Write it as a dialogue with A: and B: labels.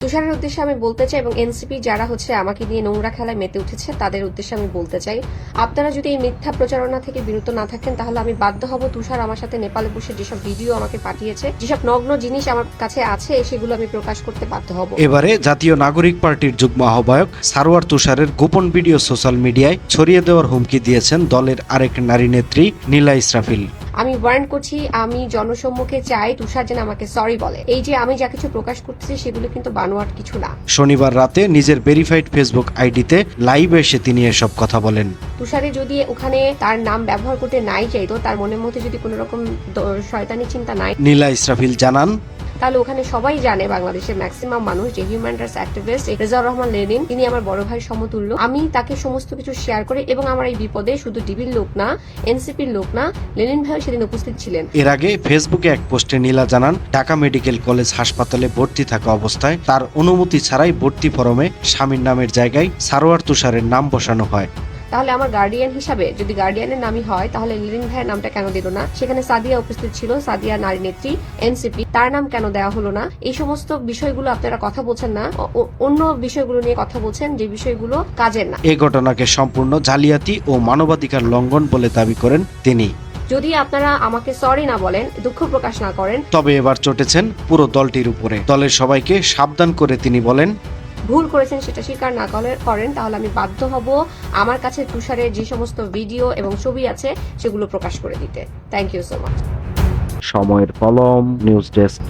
A: তুষারের উদ্দেশ্যে আমি বলতে চাই এবং এনসিপি যারা আমাকে নিয়ে নোংরা খেলায় মেতে উঠেছে তাদের উদ্দেশ্যে আমি বলতে চাই, আপনারা যদি এই মিথ্যা প্রচারণা থেকে বিরত না থাকেন তাহলে আমি বাধ্য হব তুষার আমার সাথে নেপালে বসে যেসব ভিডিও আমাকে পাঠিয়েছে, যেসব নগ্ন জিনিস আমার কাছে আছে সেগুলো আমি প্রকাশ করতে বাধ্য হব।
B: এবারে জাতীয় নাগরিক পার্টির যুগ্ম আহ্বায়ক সারোয়ার তুষারের গোপন ভিডিও সোশ্যাল মিডিয়ায় ছড়িয়ে দেওয়ার হুমকি দিয়েছেন দলের আরেক নারী নেত্রী নীলা ইসরাফিল।
A: আমি ওয়ার্ন করছি, আমি জনসম্মুখে চাই তুষার যেন আমাকে সরি বলে। এই যে আমি যা কিছু প্রকাশ করতেছি সেগুলো কিন্তু বানোয়াট কিছু না।
B: শনিবার রাতে নিজের ভেরিফাইড ফেসবুক আইডিতে লাইভে এসে তিনি এসব কথা বলেন।
A: তুষারে যদি ওখানে তার নাম ব্যবহার করতে নাই চাইতো, তার মনের মধ্যে যদি কোনো রকম শয়তানি চিন্তা নাই,
B: নীলা ইসরাফিল জানান,
A: তাহলে ওখানে সবাই জানে, বাংলাদেশের ম্যাক্সিমাম মানুষ, যে human rights activist Rezaur Rahman Lenin, তিনি আমার বড় ভাই সমতুল্য। আমি তাকে সমস্ত কিছু শেয়ার করে এবং আমার এই বিপদে শুধু ডিবির লোক না, এনসিপির লোক না, লেনিন ভাই সেদিন উপস্থিত ছিলেন।
B: এর আগে ফেসবুকে এক পোস্টে নীলা জানান, ঢাকা মেডিকেল কলেজ হাসপাতালে ভর্তি থাকা অবস্থায় তার অনুমতি ছাড়াই ভর্তি ফরমে স্বামীর নামের জায়গায় সারোয়ার তুষারের নাম বসানো হয়।
A: তাহলে আমার গার্ডিয়ান হিসাবে যদি গার্ডিয়ানের নামই হয় তাহলে লেনিন ভাইয়ের নামটা কেন দিল না? সেখানে সাদিয়া উপস্থিত ছিল, সাদিয়া নারী নেত্রী, এনসিপি, তার নাম কেন দেওয়া হলো না? এই সমস্ত বিষয়গুলো আপনারা কথা বলছেন না, অন্য বিষয়গুলো নিয়ে কথা বলছেন যে বিষয়গুলো কাজের না।
B: এই ঘটনাকে সম্পূর্ণ জালিয়াতি ও মানবাধিকার লঙ্ঘন বলে দাবি করেন তিনি।
A: যদি আপনারা আমাকে সরি না বলেন, দুঃখ প্রকাশ না করেন,
B: তবে এবার চটেছেন পুরো দলটির উপরে। দলের সবাইকে সাবধান করে তিনি বলেন,
A: ভুল করেছেন সেটা স্বীকার না করেন তাহলে আমি বাধ্য হব আমার কাছে তুষারের যে সমস্ত ভিডিও এবং ছবি আছে সেগুলো প্রকাশ করে দিতে। Thank you so much.
B: সময়ের কলম, নিউজ ডেস্ক।